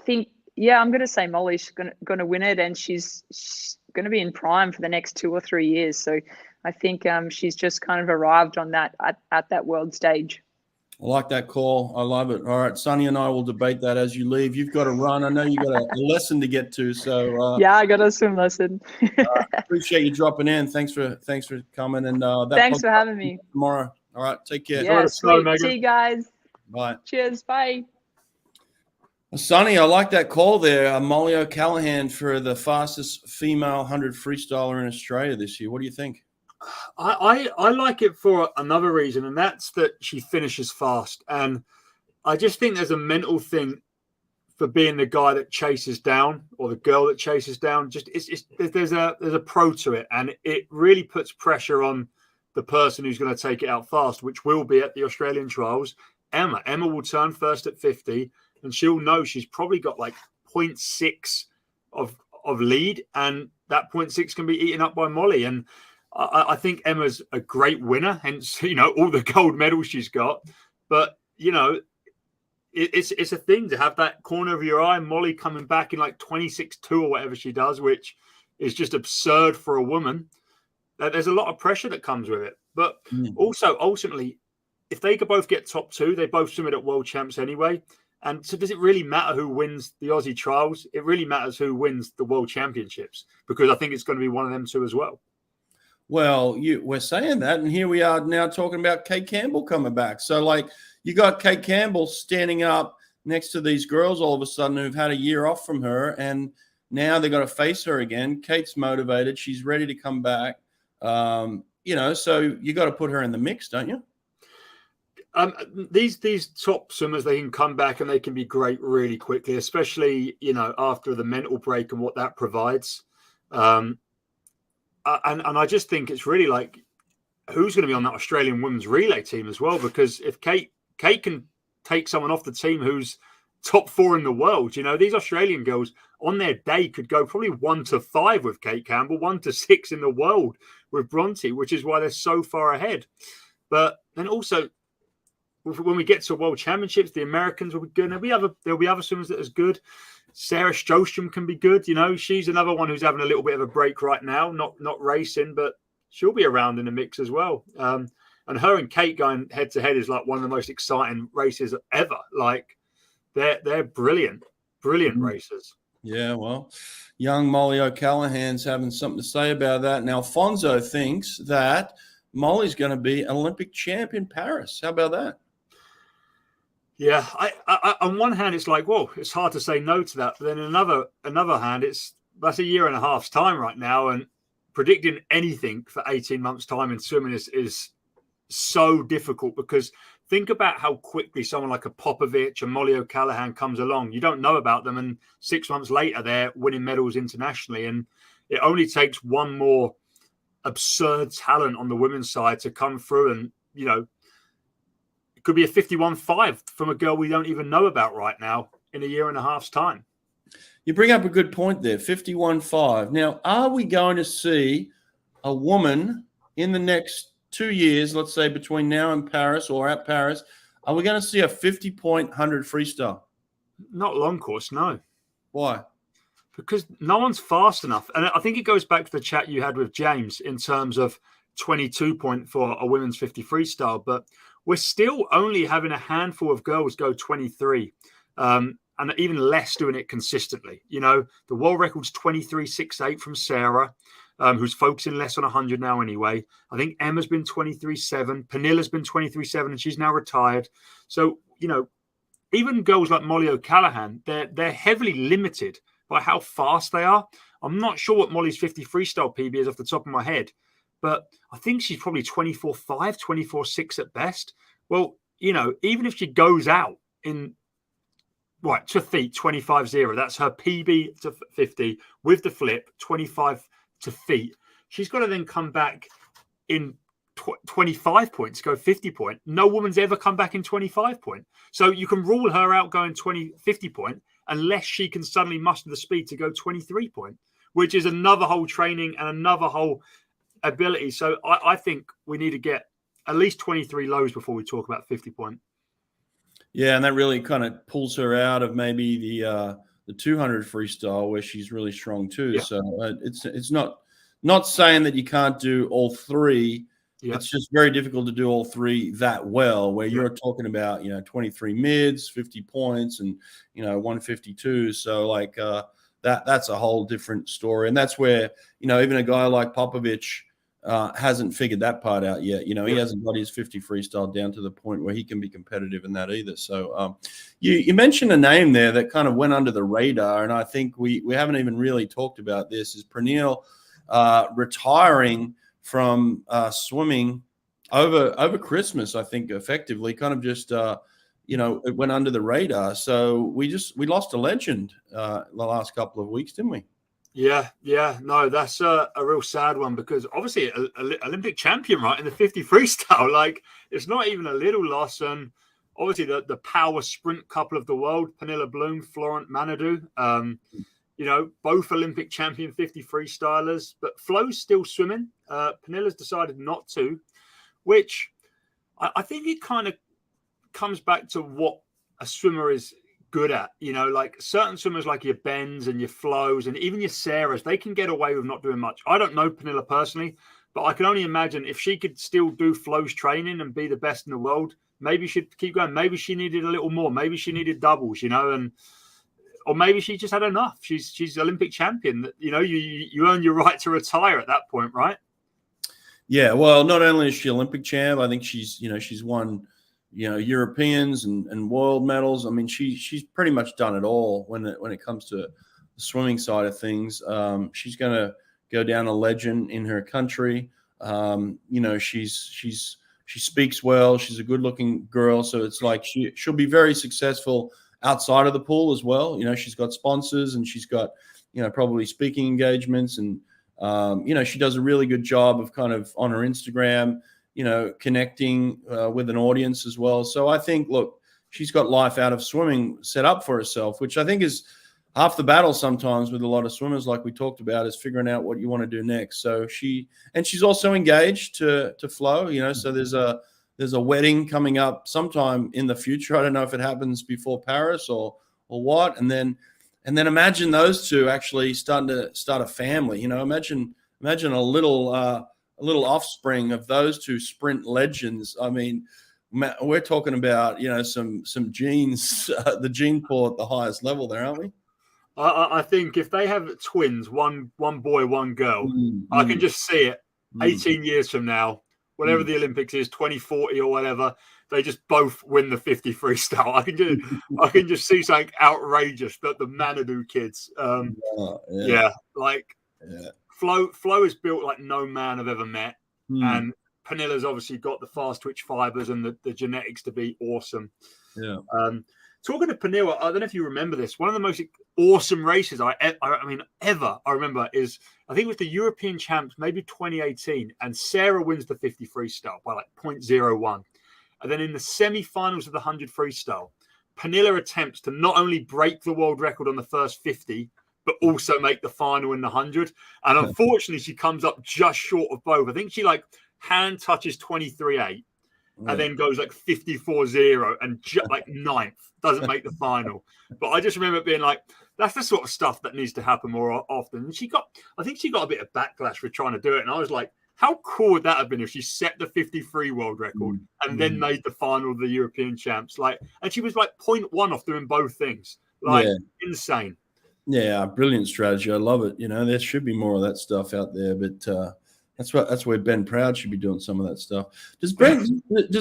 think, I'm going to say Molly's going to win it, and she's going to be in prime for the next 2 or 3 years. So I think she's just kind of arrived on that at that world stage. I like that call. I love it. All right, Sonny and I will debate that as you leave. You've got to run. I know you've got a lesson to get to. So yeah, I got a swim lesson. Appreciate you dropping in. Thanks for coming, and thanks for having me tomorrow. All right, take care. Yeah, sweet. See you guys. Bye. Cheers. Bye. Sonny, I like that call there. Molly O'Callaghan for the fastest female 100 freestyler in Australia this year. What do you think? I like it for another reason, and that's that she finishes fast. And I just think there's a mental thing for being the guy that chases down or the girl that chases down. Just there's a pro to it, and it really puts pressure on the person who's going to take it out fast, which will be at the Australian trials. Emma will turn first at 50, and she'll know she's probably got like 0.6 of lead, and that 0.6 can be eaten up by Molly. And I think Emma's a great winner, hence all the gold medals she's got. But it's a thing to have that corner of your eye, Molly coming back in like 26.2 or whatever she does, which is just absurd for a woman. There's a lot of pressure that comes with it. But also, ultimately, if they could both get top 2, they both swim it at world champs anyway. And so does it really matter who wins the Aussie trials? It really matters who wins the world championships, because I think it's going to be one of them two as well. Well, we're saying that, and here we are now talking about Kate Campbell coming back. So, like, you got Kate Campbell standing up next to these girls all of a sudden who've had a year off from her, and now they've got to face her again. Kate's motivated. She's ready to come back. So you got to put her in the mix, don't you? These top swimmers, they can come back and they can be great really quickly, especially, after the mental break and what that provides. And I just think it's really like, who's going to be on that Australian women's relay team as well? Because if Kate can take someone off the team who's top 4 in the world, these Australian girls on their day could go probably 1 to 5 with Kate Campbell, 1 to 6 in the world with Bronte, which is why they're so far ahead. But then also, when we get to World Championships, the Americans will be good. And there'll be other swimmers that are as good. Sarah Strostrom can be good. She's another one who's having a little bit of a break right now, not racing, but she'll be around in the mix as well. And her and Kate going head to head is like one of the most exciting races ever. Like, they're brilliant racers. Yeah, well, young Molly O'Callaghan's having something to say about that. Now, Alfonso thinks that Molly's going to be an Olympic champ in Paris. How about that? Yeah, I on one hand, it's like, whoa, it's hard to say no to that. But then another hand, that's a year and a half's time right now, and predicting anything for 18 months' time in swimming is so difficult, because think about how quickly someone like a Popovich and Molly O'Callaghan comes along. You don't know about them, and 6 months later, they're winning medals internationally. And it only takes one more absurd talent on the women's side to come through, and it could be a 51.5 from a girl we don't even know about right now in a year and a half's time. You bring up a good point there, 51.5. Now, are we going to see a woman in the next 2 years, let's say between now and Paris or at Paris, are we going to see a 50-point 100 freestyle? Not long course, no. Why? Because no one's fast enough. And I think it goes back to the chat you had with James in terms of 22 point for a women's 50 freestyle. But we're still only having a handful of girls go 23, and even less doing it consistently. The world record's 23.68 from Sarah, who's focusing less on 100 now anyway. I think Emma's been 23.7. Penilla's been 23.7, and she's now retired. So, even girls like Molly O'Callaghan, they're heavily limited by how fast they are. I'm not sure what Molly's 50 freestyle PB is off the top of my head, but I think she's probably 24.5, 24.6 at best. Well, even if she goes out in to feet 25.0, that's her PB to 50 with the flip, 25 to feet. She's got to then come back in 25 points, go 50 point. No woman's ever come back in 25 point. So you can rule her out going 50 point unless she can suddenly muster the speed to go 23 point, which is another whole training and another whole ability. So I think we need to get at least 23 lows before we talk about 50 point. Yeah, and that really kind of pulls her out of maybe the 200 freestyle where she's really strong too. Yeah. So it's not saying that you can't do all three. Yeah. It's just very difficult to do all three that well, where you're talking about, 23 mids, 50 points, and, 152. So like that's a whole different story. And that's where, even a guy like Popovich hasn't figured that part out yet. He hasn't got his 50 freestyle down to the point where he can be competitive in that either. So you mentioned a name there that kind of went under the radar, and I think we haven't even really talked about this, is Pernille retiring from swimming over Christmas, I think, effectively, kind of just it went under the radar. So we lost a legend the last couple of weeks, didn't we? Yeah. No, that's a real sad one, because obviously Olympic champion, right, in the 50 freestyle. Like, it's not even a little loss. And obviously the power sprint couple of the world, Pernilla Bloom, Florent Manodou, both Olympic champion 50 freestylers, but Flo's still swimming. Pernilla's decided not to, which I think it kind of comes back to what a swimmer is good at. Like certain swimmers, like your Bens and your Flows and even your Sarahs, they can get away with not doing much. I don't know Pernilla personally, but I can only imagine if she could still do Flo's training and be the best in the world, maybe she'd keep going. Maybe she needed a little more. Maybe she needed doubles, or maybe she just had enough. She's Olympic champion. You earn your right to retire at that point, right? Yeah. Well, not only is she Olympic champ, I think she's won, Europeans and world medals. I mean, she's pretty much done it all when it comes to the swimming side of things. She's going to go down a legend in her country. She speaks well. She's a good-looking girl, so it's like she'll be very successful outside of the pool as well. She's got sponsors and she's got, probably speaking engagements, and she does a really good job of kind of on her Instagram, connecting with an audience as well. So I think, look, she's got life out of swimming set up for herself, which I think is half the battle sometimes with a lot of swimmers, like we talked about, is figuring out what you want to do next. So she's also engaged to Flo, so there's a wedding coming up sometime in the future. I don't know if it happens before Paris or what. And then imagine those two actually starting to start a family. Imagine a little offspring of those two sprint legends. I mean, we're talking about some genes, the gene pool at the highest level there, aren't we? I think if they have twins, one boy, one girl, I can just see it 18 years from now, whatever the Olympics is, 2040 or whatever, they just both win the 50 freestyle. I can just see something outrageous that the Manodou kids. Flo is built like no man I've ever met, and Pernilla's obviously got the fast twitch fibers and the genetics to be awesome. Yeah. Talking to Pernilla, I don't know if you remember this. One of the most awesome races I remember is, I think it was the European Champs, maybe 2018, and Sarah wins the 50 freestyle by like 0.01. And then in the semi-finals of the 100 freestyle, Pernilla attempts to not only break the world record on the first 50, but also make the final in the 100. And unfortunately, she comes up just short of both. I think she hand touches 23.8. And then goes like 54-0 and like 9th, doesn't make the final. But I just remember being like, that's the sort of stuff that needs to happen more often. And I think she got a bit of backlash for trying to do it. And I was like, how cool would that have been if she set the 53 world record and then made the final of the European Champs? And she was like 0.1 off doing both things. Insane. Yeah, brilliant strategy. I love it. There should be more of that stuff out there, but that's where Ben Proud should be doing some of that stuff. Does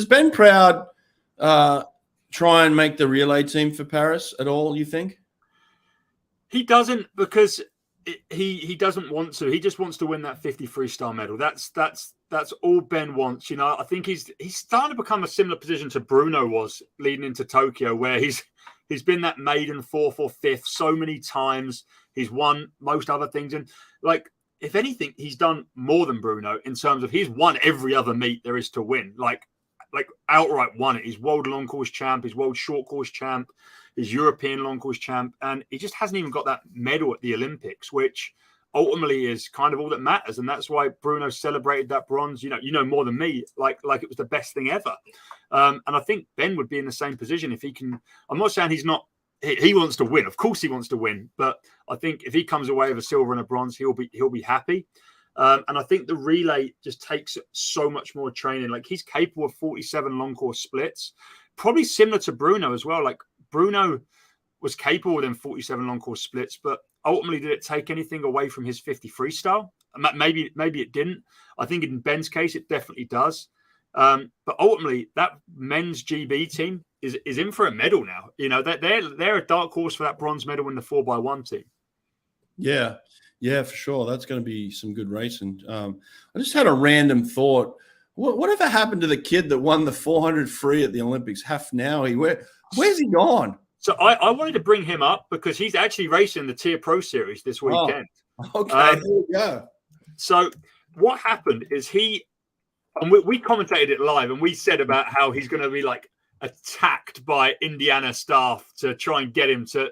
Ben Proud try and make the relay team for Paris at all, you think? He doesn't, because he doesn't want to. He just wants to win that 50 freestyle medal. That's all Ben wants. I think he's starting to become a similar position to Bruno was leading into Tokyo, where he's been that maiden 4th or 5th so many times. He's won most other things, and if anything, he's done more than Bruno in terms of he's won every other meet there is to win. Like outright won it. He's world long course champ, he's world short course champ, he's European long course champ, and he just hasn't even got that medal at the Olympics, which ultimately is kind of all that matters. And that's why Bruno celebrated that bronze. You know more than me, like it was the best thing ever. And I think Ben would be in the same position if he can. I'm not saying he's not. He wants to win. Of course he wants to win. But I think if he comes away with a silver and a bronze, he'll be happy. And I think the relay just takes so much more training. Like, he's capable of 47 long course splits, probably similar to Bruno as well. Like, Bruno was capable of them 47 long course splits, but ultimately, did it take anything away from his 50 freestyle? Maybe it didn't. I think in Ben's case, it definitely does. But ultimately, that men's GB team is in for a medal now. They're a dark horse for that bronze medal in the 4x1 team. Yeah, for sure. That's going to be some good racing. I just had a random thought Whatever happened to the kid that won the 400 free at the Olympics? Hafnaoui, where's he gone? So I wanted to bring him up because he's actually racing the TYR Pro Series this weekend. Okay, there we go. So what happened is and we commentated it live, and we said about how he's going to be like attacked by Indiana staff to try and get him to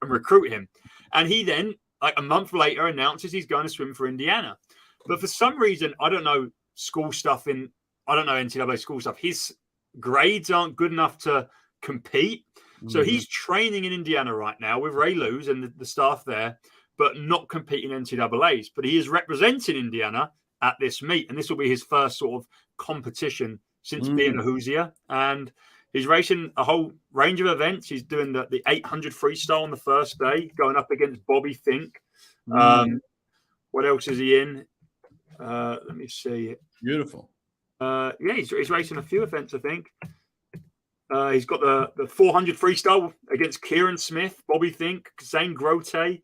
recruit him. And he then, like a month later, announces he's going to swim for Indiana. But for some reason, I don't know NCAA school stuff. His grades aren't good enough to compete. So he's training in Indiana right now with Ray Lewis and the staff there, but not competing NCAAs. But he is representing Indiana at this meet, and this will be his first sort of competition since being a Hoosier. And he's racing a whole range of events. He's doing the 800 freestyle on the first day, going up against Bobby Finke. What else is he in? Let me see. Beautiful. He's racing a few events, I think. He's got the 400 freestyle against Kieran Smith, Bobby Finke, Zane Grote. Nice.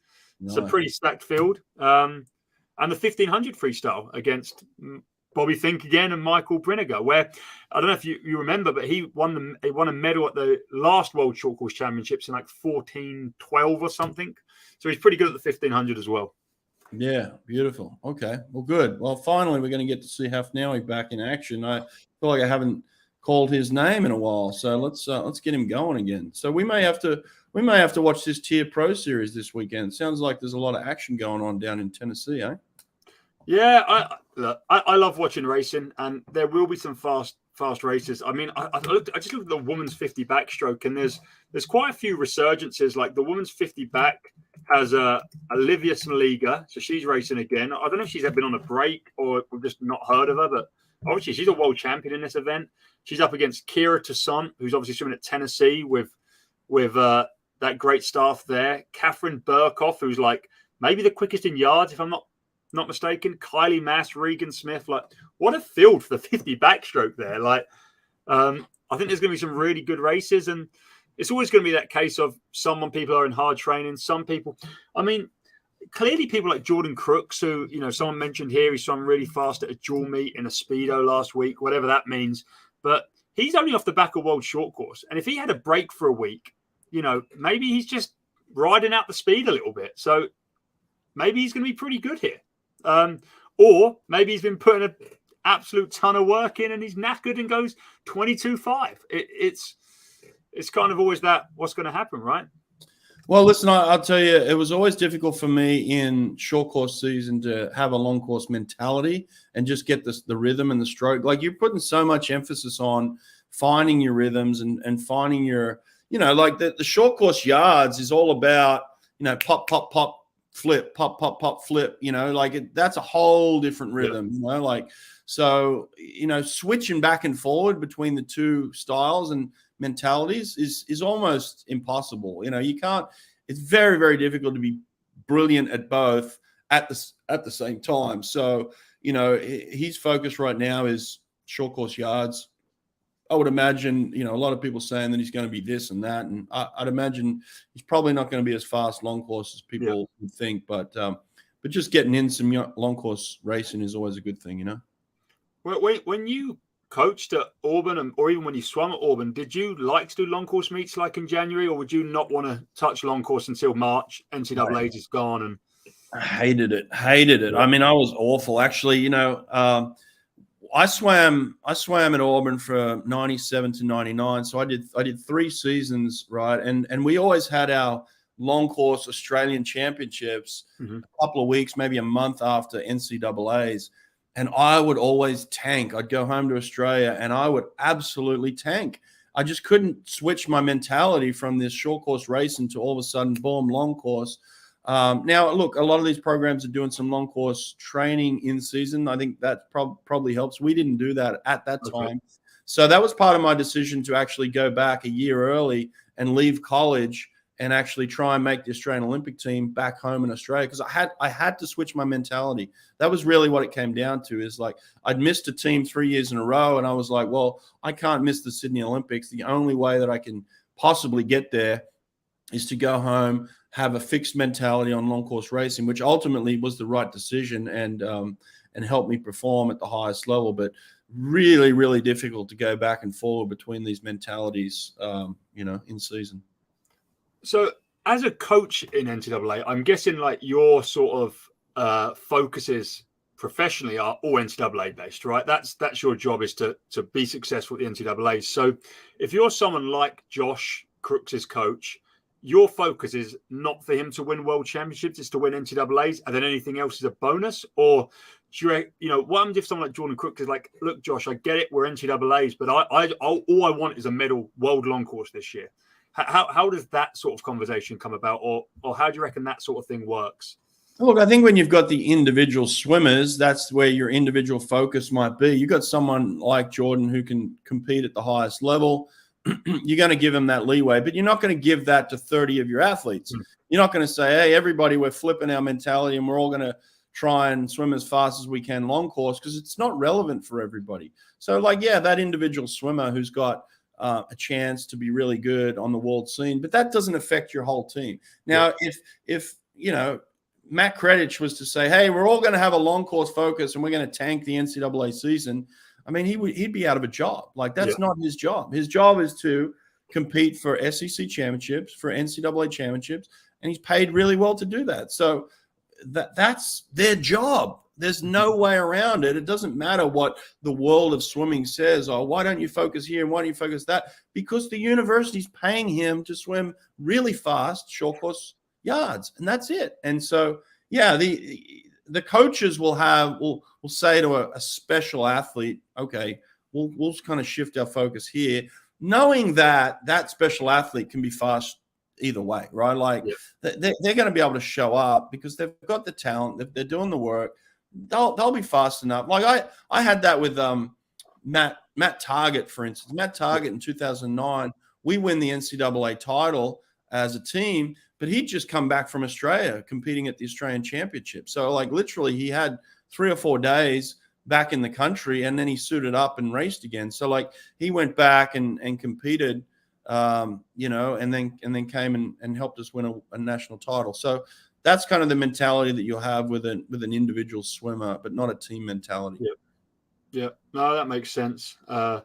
It's a pretty stacked field. And the 1500 freestyle against Bobby Finke again and Michael Briniger, where I don't know if you remember, but he won a medal at the last World Short Course Championships in like 1412 or something. So he's pretty good at the 1500 as well. Yeah, beautiful. Okay, well, good. Well, finally, we're going to get to see Hafnaoui back in action. I feel like I haven't called his name in a while, so let's get him going again. So we may have to watch this TYR Pro Series this weekend. Sounds like there's a lot of action going on down in Tennessee, eh? Yeah, I love watching racing, and there will be some fast races. I mean, I just looked at the women's 50 backstroke, and there's quite a few resurgences. Like the women's 50 back has Olivia Seeliger, so she's racing again. I don't know if she's been on a break or we've just not heard of her, but obviously she's a world champion in this event. She's up against Kira Toussaint, who's obviously swimming at Tennessee with that great staff there. Catherine Burkhoff, who's like maybe the quickest in yards, if I'm not mistaken. Kylie, Masse, Regan, Smith. Like, what a field for the 50 backstroke there. Like, I think there's going to be some really good races, and it's always going to be that case of people are in hard training. Some people, I mean, clearly people like Jordan Crooks, who, someone mentioned here, he swam really fast at a dual meet in a Speedo last week, whatever that means. But he's only off the back of World Short Course. And if he had a break for a week, maybe he's just riding out the speed a little bit. So maybe he's going to be pretty good here. Or maybe he's been putting an absolute ton of work in and he's knackered and goes 22.5. It's kind of always that what's going to happen, right? Well, listen, I'll tell you, it was always difficult for me in short course season to have a long course mentality and just get the rhythm and the stroke. Like, you're putting so much emphasis on finding your rhythms and finding your, like the short course yards is all about, pop, pop, pop, flip, pop, pop, pop, flip, that's a whole different rhythm, so, switching back and forward between the two styles and mentalities is almost impossible. You can't, it's very, very difficult to be brilliant at both at the same time. So, his focus right now is short course yards. I would imagine, a lot of people saying that he's going to be this and that. And I'd imagine he's probably not going to be as fast long course as people would think, but just getting in some long course racing is always a good thing, Well, when you coached at Auburn, or even when you swam at Auburn, did you like to do long course meets like in January, or would you not want to touch long course until March? NCAA's is gone, and I hated it. I mean, I was awful. Actually, I swam at Auburn from 97 to 99. So I did 3 seasons, right? And we always had our long course Australian championships a couple of weeks, maybe a month after NCAAs. And I would always tank. I'd go home to Australia and I would absolutely tank. I just couldn't switch my mentality from this short course racing to all of a sudden, boom, long course. Now, look, a lot of these programs are doing some long course training in season. I think that probably helps. We didn't do that at that time. So that was part of my decision to actually go back a year early and leave college and actually try and make the Australian Olympic team back home in Australia, because I had to switch my mentality. That was really what it came down to, is like I'd missed a team 3 years in a row, and I was like, well, I can't miss the Sydney Olympics. The only way that I can possibly get there is to go home, have a fixed mentality on long course racing, which ultimately was the right decision and helped me perform at the highest level. But really, really difficult to go back and forward between these mentalities, in season. So as a coach in NCAA, I'm guessing like your sort of focuses professionally are all NCAA based, right? That's your job, is to be successful at the NCAA. So if you're someone like Josh, Crooks' coach, your focus is not for him to win world championships, it's to win NCAAs, and then anything else is a bonus? Or do what happens if someone like Jordan Crooks is like, look, Josh, I get it, we're NCAAs, but all I want is a medal world long course this year. How does that sort of conversation come about, or how do you reckon that sort of thing works? Look, I think when you've got the individual swimmers, that's where your individual focus might be. You've got someone like Jordan who can compete at the highest level. You're going to give him that leeway, but you're not going to give that to 30 of your athletes. You're not going to say, hey, everybody, we're flipping our mentality and we're all going to try and swim as fast as we can long course, because it's not relevant for everybody. So that individual swimmer who's got a chance to be really good on the world scene, but that doesn't affect your whole team. Now, if Matt Kredich was to say, hey, we're all going to have a long course focus and we're going to tank the NCAA season, I mean, he'd be out of a job. That's not his job. His job is to compete for SEC championships, for NCAA championships, and he's paid really well to do that. So that's their job. There's no way around it. It doesn't matter what the world of swimming says. Oh, why don't you focus here and why don't you focus that? Because the university's paying him to swim really fast short course yards, and that's it. And so, the coaches will say to a special athlete, okay, we'll kind of shift our focus here, knowing that special athlete can be fast either way, right? They're going to be able to show up because they've got the talent, they're doing the work. They'll be fast enough. I had that with Matt Target, for instance. Matt Target in 2009, we win the NCAA title as a team, but he'd just come back from Australia competing at the Australian Championship. So literally he had 3 or 4 days back in the country, and then he suited up and raced again. So he went back and competed, and then came and helped us win a national title. So that's kind of the mentality that you'll have with an individual swimmer, but not a team mentality. Yeah. No, that makes sense. I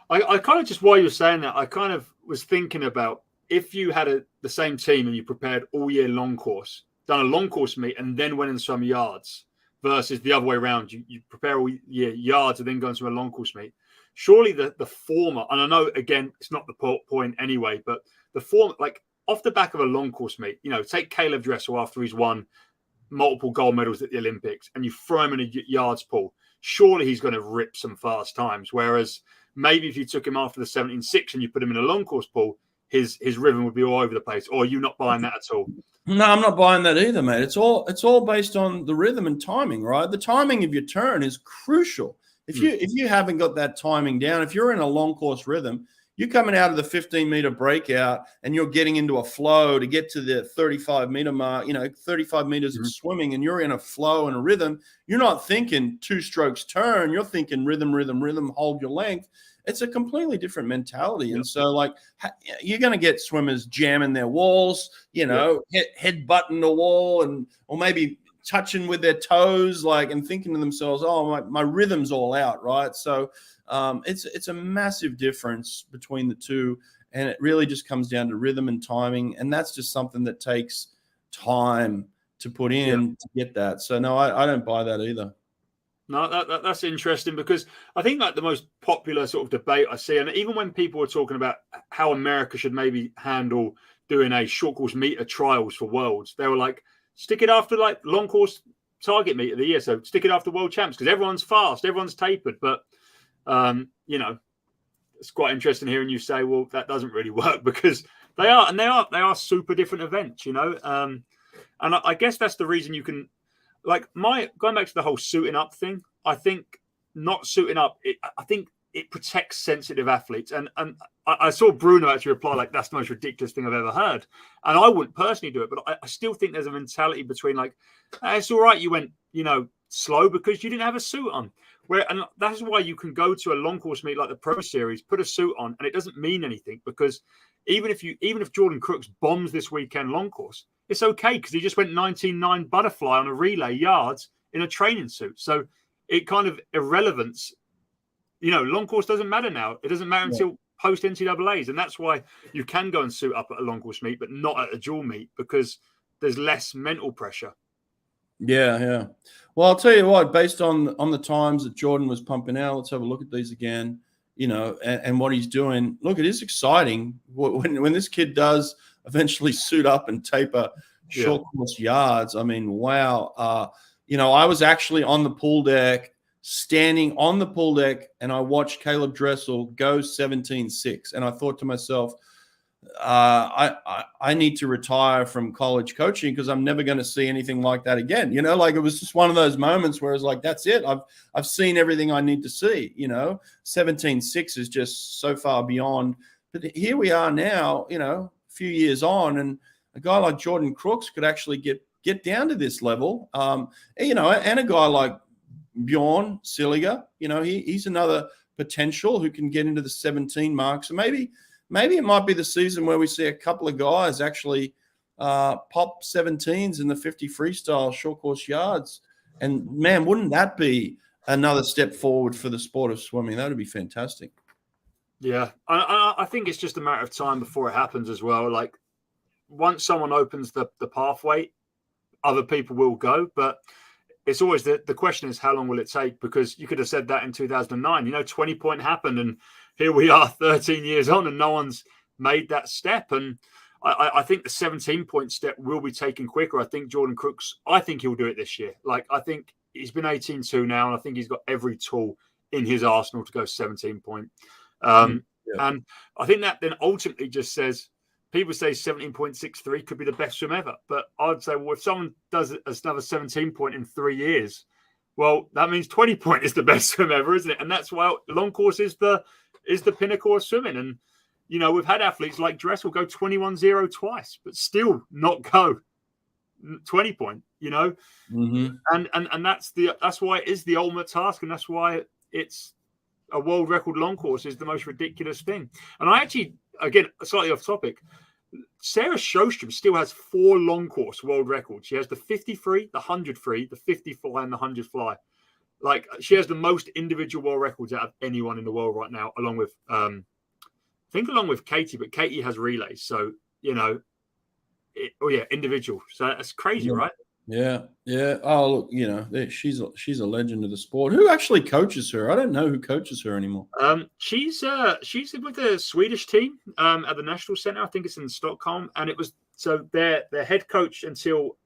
kind of, just while you were saying that, I kind of was thinking about if you had the same team and you prepared all year long course, done a long course meet, and then went in some yards, versus the other way around. You prepare all year yards and then go into a long course meet. Surely the former, and I know, again, it's not the point anyway, but the former, off the back of a long course meet, take Caleb Dressel after he's won multiple gold medals at the Olympics, and you throw him in a yards pool. Surely he's going to rip some fast times. Whereas maybe if you took him after the 17.6 and you put him in a long course pool, his rhythm would be all over the place. Or are you not buying that at all? No, I'm not buying that either, mate. It's all based on the rhythm and timing, right? The timing of your turn is crucial. If you haven't got that timing down, if you're in a long course rhythm, you're coming out of the 15-meter breakout and you're getting into a flow to get to the 35-meter mark, 35 meters of swimming, and you're in a flow and a rhythm. You're not thinking 2 strokes turn. You're thinking rhythm, hold your length. It's a completely different mentality. And so, you're going to get swimmers jamming their walls, head butting the wall, or maybe touching with their toes, and thinking to themselves, oh, my rhythm's all out, right? So it's a massive difference between the two, and it really just comes down to rhythm and timing, and that's just something that takes time to put in to get that. So no, I don't buy that either. No, that's interesting, because I think the most popular sort of debate I see, and even when people are talking about how America should maybe handle doing a short course meet at trials for worlds, they were like, stick it after long course target meet of the year. So stick it after world champs, because everyone's fast, everyone's tapered. But, it's quite interesting hearing you say, well, that doesn't really work, because they are super different events, and I guess that's the reason you can, going back to the whole suiting up thing, I think not suiting up, I think it protects sensitive athletes. And I saw Bruno actually reply, that's the most ridiculous thing I've ever heard. And I wouldn't personally do it, but I still think there's a mentality between it's all right, you went, slow because you didn't have a suit on. And that's why you can go to a long course meet like the Pro Series, put a suit on, and it doesn't mean anything, because even if Jordan Crooks bombs this weekend long course, it's okay, because he just went 19.9 butterfly on a relay yards in a training suit. So it kind of irrelevance long course doesn't matter now. It doesn't matter until post NCAAs, and that's why you can go and suit up at a long course meet, but not at a dual meet, because there's less mental pressure. Yeah. Well, I'll tell you what, based on the times that Jordan was pumping out, let's have a look at these again, and what he's doing. Look, it is exciting when this kid does eventually suit up and taper short course yards. I mean, wow. I was actually on the pool deck, standing on the pool deck, and I watched Caleb Dressel go 17.6, and I thought to myself, I need to retire from college coaching because I'm never going to see anything like that again. It was just one of those moments where it's like, that's it. I've seen everything I need to see. 17.6 is just so far beyond. But here we are now, a few years on, and a guy like Jordan Crooks could actually get down to this level. And a guy like Bjorn, Seeliger, he's another potential who can get into the 17 mark. So maybe it might be the season where we see a couple of guys actually pop 17s in the 50 freestyle short course yards. And, man, wouldn't that be another step forward for the sport of swimming? That would be fantastic. Yeah, I think it's just a matter of time before it happens as well. Like, once someone opens the pathway, other people will go. But it's always the question is, how long will it take? Because you could have said that in 2009. 20 point happened, and here we are 13 years on, and no one's made that step. And I think the 17-point step will be taken quicker. I think Jordan Crooks, I think he'll do it this year. Like, I think he's been 18-2 now, and I think he's got every tool in his arsenal to go 17-point. And I think that then ultimately just says, people say 17.63 could be the best swim ever. But I'd say, well, if someone does another 17-point in 3 years, well, that means 20-point is the best swim ever, isn't it? And that's why long course is the pinnacle of swimming. And, we've had athletes like Dressel go 21.0 twice, but still not go 20-point, Mm-hmm. And that's why it is the ultimate task. And that's why it's a world record long course is the most ridiculous thing. And I actually, again, slightly off topic, Sarah Sjostrom still has 4 long course world records. She has the 50 free, the 100 free, the 50 fly, and the 100 fly. Like, she has the most individual world records out of anyone in the world right now, along with, along with Katie, but Katie has relays. So, individual. So that's crazy, right? Yeah. Oh, look, she's a legend of the sport. Who actually coaches her? I don't know who coaches her anymore. She's with the Swedish team at the National Center. I think it's in Stockholm, and it was their head coach until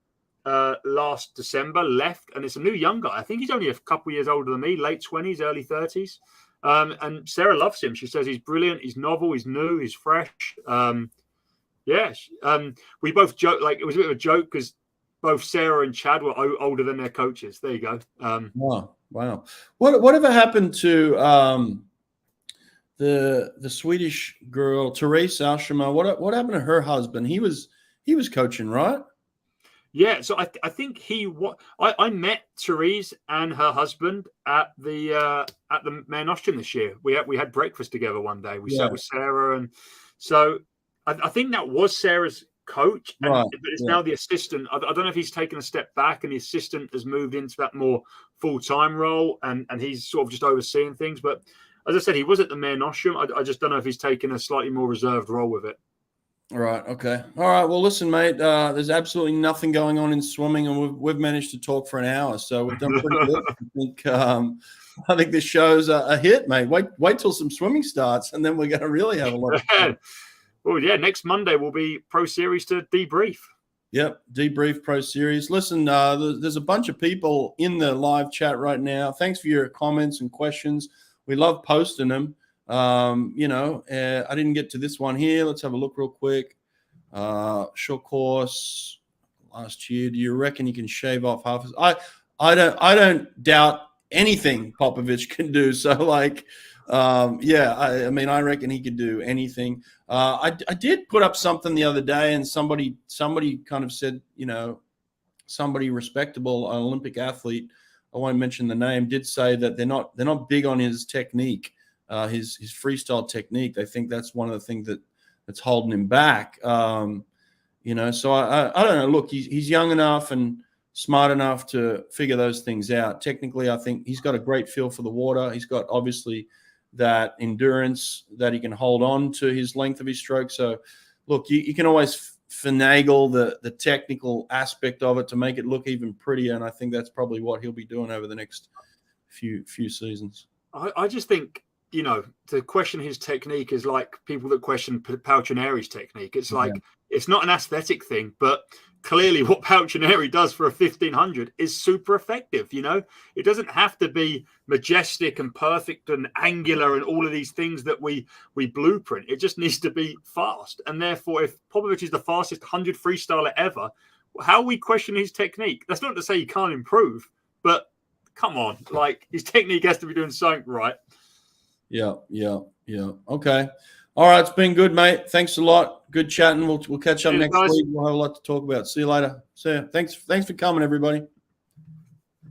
last December left, and it's a new young guy. I think he's only a couple years older than me, late 20s, early 30s. And Sarah loves him. She says he's brilliant, he's novel, he's new, he's fresh. We both joke, like, it was a bit of a joke because both Sarah and Chad were older than their coaches. There you go. Wow. Whatever happened to the Swedish girl, Therese Alshama? What happened to her husband? He was coaching, right? Yeah. So I think I met Therese and her husband at the Mare Nostrum this year. We had breakfast together one day. We sat with Sarah, and so I think that was Sarah's coach, but it's now the assistant. I don't know if he's taken a step back and the assistant has moved into that more full-time role, and he's sort of just overseeing things. But as I said, he was at the Mare Nostrum. I just don't know if he's taken a slightly more reserved role with it. All right. Okay. All right. Well, listen, mate, there's absolutely nothing going on in swimming, and we've managed to talk for an hour, so we've done pretty good. I think this show's a hit, mate. Wait till some swimming starts, and then we're going to really have a lot of fun. Well, yeah, next Monday will be Pro Series to debrief. Yep, debrief Pro Series. Listen, there's a bunch of people in the live chat right now. Thanks for your comments and questions. We love posting them. I didn't get to this one here. Let's have a look real quick. Short course last year. Do you reckon you can shave off half? I don't doubt anything Popovich can do. So, I reckon he could do anything. I did put up something the other day, and somebody kind of said, somebody respectable, an Olympic athlete, I won't mention the name, did say that they're not big on his technique, his freestyle technique. They think that's one of the things that's holding him back. So I don't know. Look, he's young enough and smart enough to figure those things out. Technically, I think he's got a great feel for the water. He's got obviously that endurance, that he can hold on to his length of his stroke. So, look, you can always finagle the technical aspect of it to make it look even prettier, and I think that's probably what he'll be doing over the next few seasons. I just think, you know, to question his technique is like people that question Paltrinieri's technique. It's like, it's not an aesthetic thing, but clearly what Paltrinieri does for a 1500 is super effective. You know, it doesn't have to be majestic and perfect and angular and all of these things that we blueprint. It just needs to be fast. And therefore, if Popovich is the fastest 100 freestyler ever, how are we questioning his technique? That's not to say he can't improve, but come on, like, his technique has to be doing something right. Yeah. Okay. All right. It's been good, mate. Thanks a lot. Good chatting. We'll catch up next week. We'll have a lot to talk about. See you later. See ya. Thanks for coming, everybody.